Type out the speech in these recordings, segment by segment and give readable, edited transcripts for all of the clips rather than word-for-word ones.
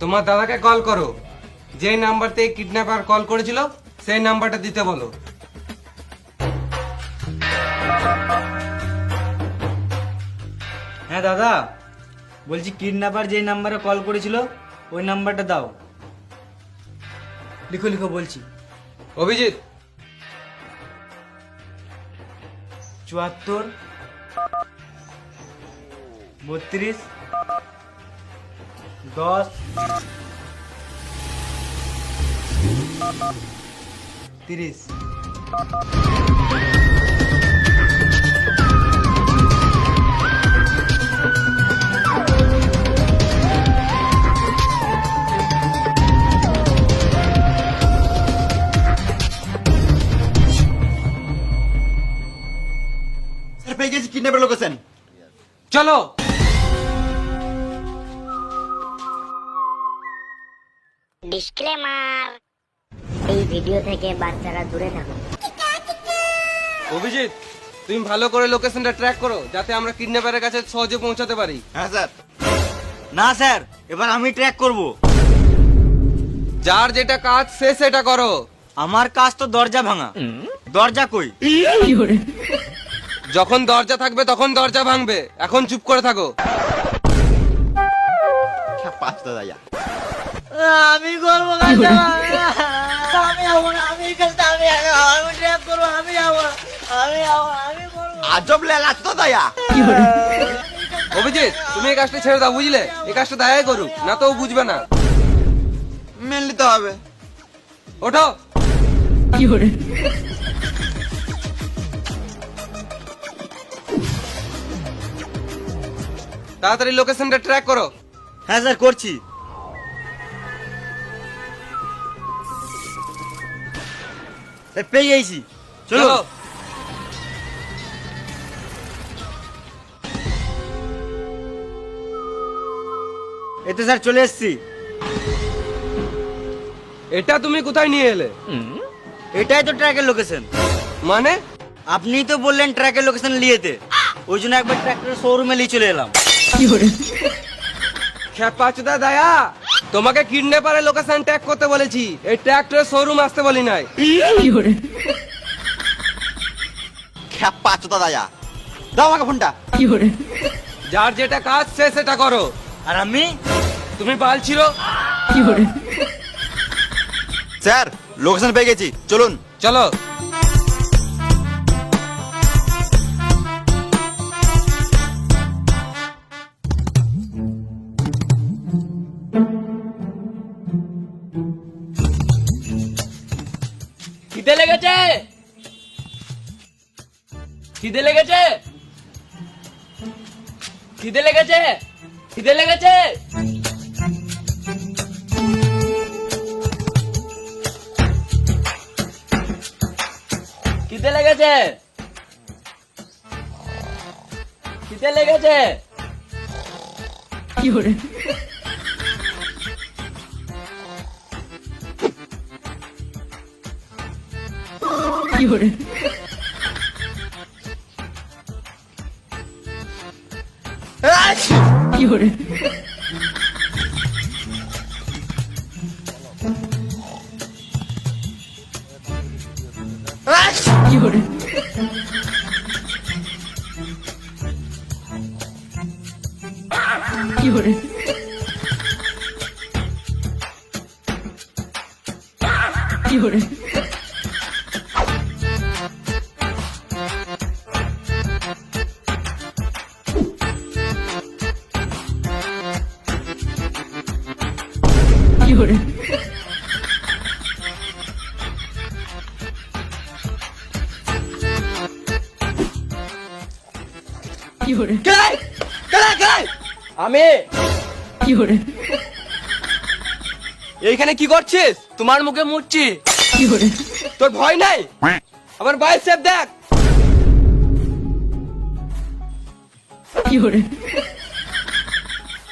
তোমার দাদাকে কল করো, যে নাম্বার থেকে কিডন্যাপার কল করেছিল সেই নাম্বারটা দিতে বলো। হ্যাঁ দাদা, বলছি কিডন্যাপার যেই নাম্বারে কল করেছিল ওই নাম্বারটা দাও। লিখো লিখো বলছি। অভিজিৎ, 74 32 10 30। স্যার পেয়ে গেছি কিডন্যাপের লোকেশন। চলো। ডিসক্লেমার, এই ভিডিও থেকে বাচ্চারা দূরে থাকুন। অভিজিৎ, তুমি ভালো করে লোকেশনটা ট্র্যাক করো যাতে আমরা কিডন্যাপারের কাছে সহজে পৌঁছাতে পারি। হ্যাঁ স্যার। না স্যার, এবার আমি ট্র্যাক করব। যার যেটা কাজ সে সেটা করো। আমার কাজ তো দরজা ভাঙা। দরজা কই? যখন দরজা থাকবে তখন দরজা ভাঙবে, এখন চুপ করে থাকো। পাঁচটা দাদা। আমি করবো কাজটা। আমি যাবো না, আমি কাজটা আমি ট্র্যাক করবো। আমি যাবো না, আমি যাবো না, আমি করবো। আজব লেলা তো দায়া। অভিজিৎ, তুমি এই কাজটা ছেড়ে দাও, বুঝলে? এই কাজটা দায়াই করুক, না তো ও বুঝবে না। মেনে নিতে হবে। ওঠো। তাড়াতাড়ি লোকেশনটা ট্র্যাক করো। হ্যাঁ স্যার, করছি। পেয়ে গেছি, চলো। চলো। এতে স্যার চলে এসছি। এটা তুমি কোথায় নিয়ে এলে? এটাই তো ট্র্যাকের লোকেশন। মানে? আপনিই তো বললেন ট্র্যাকের লোকেশন নিয়েতে, ওই জন্য একবার ট্র্যাক্টরের শোরুমে নিয়ে চলে এলাম। খেপাচোদা দায়া, তোমাকে কিডন্যাপারের লোকেশন ট্র্যাক করতে বলেছি, এই ট্র্যাক্টরের শোরুম আসতে বলি নাই। পাঁচটা দায়া। দাও আমাকে ফোনটা। যার যেটা কাজ সে সেটা করো। আর আমি? তুমি বাল ছিল। স্যার লোকেশন পেয়ে গেছি, চলুন। চলো। খিদে লেগেছে, খিদে লেগেছে, খিদে লেগেছে, খিদে লেগেছে। খিদে লেগেছে, খিদে লেগেছে। আমি এইখানে কি করছিস? তোমার মুখে মুচ্ছি। তোর ভয় নাই? আমার বাইসেপ দেখ।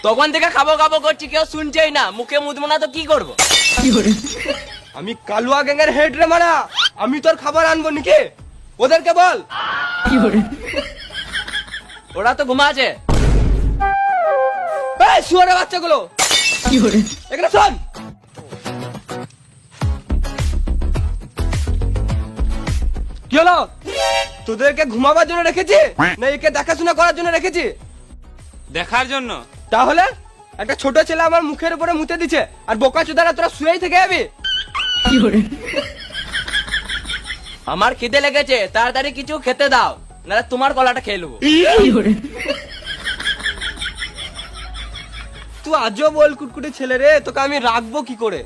তখন থেকে খাবো খাবো করছি, কেউ শুনছেই না। মুখে মুদবো না তো কি করবো? আমি কালুয়া গ্যাংয়ের হেড রে মারা, আমি তোর খাবার আনবো নাকি? ওদেরকে বল। ওরা তো ঘুমাচ্ছে। এই শুয়োরের বাচ্চাগুলো, এখানে শোন। কি হলো? তোদেরকে ঘুমাবার জন্য রেখেছি না একে দেখাশোনা করার জন্য রেখেছি? দেখার জন্য। তাহলে একটা ছোট ছেলে আমার মুখের উপরে মুতে দিচ্ছে আর বোকা চোদারা তোরা শুয়েই থেকে যাবি? আমার খিদে লেগেছে, তাড়াতাড়ি কিছু খেতে দাও, নাহলে তোমার গলাটা খেয়ে নেবো। তুই আজও বল কুটকুটে ছেলে রে, তোকে আমি রাখবো কি করে?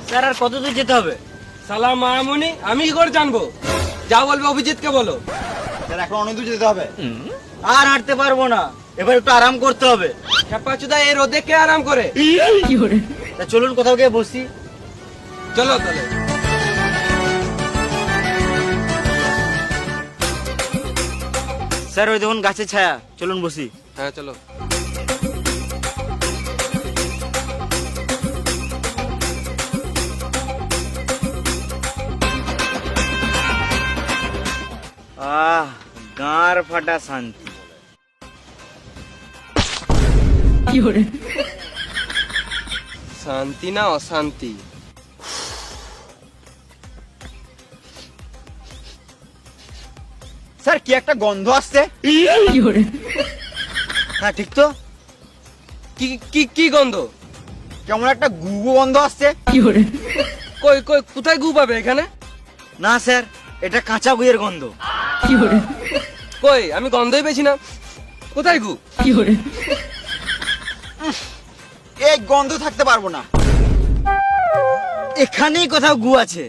স্যার আর কত দূর যেতে হবে? সালা মায়ামুনি, আমি কি করে জানবো? যা বলবে অভিজিৎকে বলো। স্যার এখন অনেক দূর যেতে হবে। আর হাঁটতে পারবো না, এবার একটু আরাম করতে হবে। খেপা চোদা এই রোদে কে আরাম করে? তা চলুন কোথাও গিয়ে বসি। চলো তাহলে। স্যার ওই দেখুন গাছের ছায়া, চলুন বসি। হ্যাঁ চলো। গাঁর ফাটা শান্তি। শান্তি না অশান্তি? স্যার কি একটা গন্ধ আসছে। হ্যাঁ ঠিক তো। কি কি কি গন্ধ? কেমন একটা গুগু গন্ধ আসছে। কই কই কোথায় গু পাবে এখানে? না স্যার, এটা কাঁচা গুয়ের গন্ধ। কই আমি গন্ধই পেয়েছি না। কোথায় গু? এই গন্ধ থাকতে পারবো না। এখানেই কোথাও গু আছে।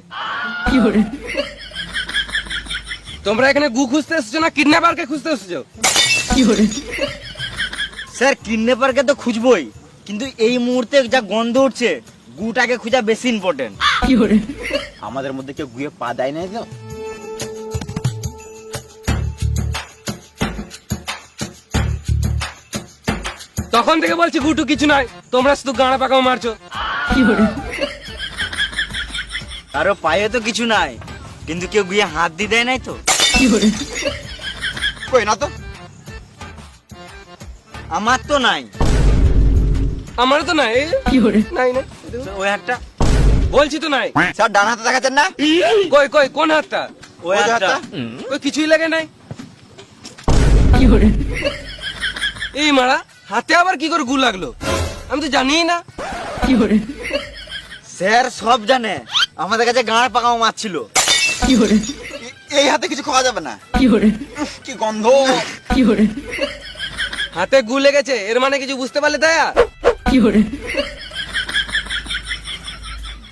তোমরা এখানে গু খুঁজতে এসেছো না কিডন্যাপারকে খুঁজতে এসেছো? স্যার কিডন্যাপারকে তো খুঁজবই, কিন্তু এই মুহূর্তে যা গন্ধ উঠছে গুটাকে খোঁজা বেশি ইম্পর্টেন্ট। আমাদের মধ্যে কেউ গুয়ে পা দেয় নাই তো? তখন থেকে বলছি গুটু কিছু নয়, তোমরা শুধু গাঁড়া পাকাও মারছো। কারো পায়ে তো কিছু নাই, কিন্তু কেউ গুয়ে হাত দিয়ে দেয় নাই তো? কই না তো। আমার তো নাই। আমারও তো নাই। নাই নাই ওই একটা বলছি তো নাই। স্যার ডান হাতে দেখাচ্ছেন না? কই কই কোন হাতটা? ওই ওই একটা। হাতটা? কই কিছুই লাগে নাই। এই মারা হাতে আবার কি করে গু লাগলো? আমি তো জানিই না। স্যার সব জানে, আমাদের কাছে গাঁড় পাকাও মাছ ছিল। এই হাতে কিছু খাওয়া যাবে না। কি গন্ধ। হাতে গু লেগেছে এর মানে কিছু বুঝতে পারলে দয়া?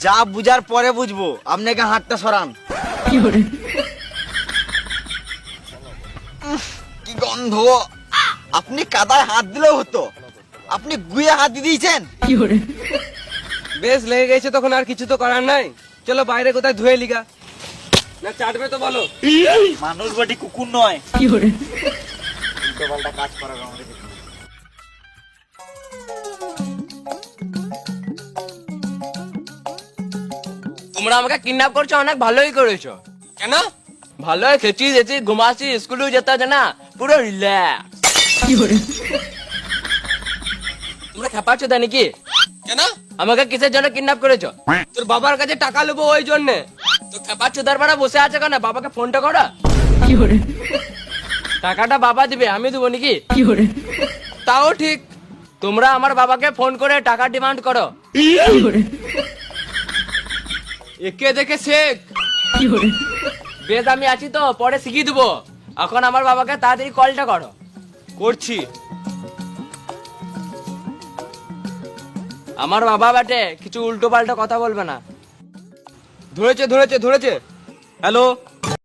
যা বুঝার পরে বুঝবো, আপনাকে হাতটা সরান। কি গন্ধ। আপনি কাদায় হাত দিলেও হতো, আপনি গুয়ে হাত দিয়ে দিয়েছেন। বেশ লেগে গেছে তখন আর কিছু তো করার নাই। চলো বাইরে কোথায় ধুয়ে লিগা না চাটবে তো বলো। মানুষ বাটি কুকুর নয়। উল্টোপাল্টা কাজ করার আমাদের। তোমরা আমাকে কিডন্যাপ করছো, অনেক ভালোই করেছো। কেন? ভালোই খেয়েছি যেছি ঘুমাচ্ছি, স্কুলেও যেতে হচ্ছে না, পুরো রিল্যাক্স। তোমরা খেপাচ্ছো তাই নাকি? কেন আমাকে কিসের জন্য কিডন্যাপ করেছো? তোর বাবার কাছে টাকা নেবো ওই জন্যে। তো খেপাচ্ছো তার মানে বসে আছে কেন? বাবাকে ফোনটা করো। টাকাটা বাবা দিবে, আমি দেবো নাকি? তাও ঠিক। তোমরা আমার বাবাকে ফোন করে টাকা ডিমান্ড করো। একে দেখে শেখ। বেশ আমি আছি তো, পরে শিখিয়ে দেবো। এখন আমার বাবাকে তাড়াতাড়ি কলটা করো। করছি। আমার বাবা বাটে, কিছু উল্টো পাল্টা কথা বলবে না। ধরেছে ধরেছে ধরেছে। হ্যালো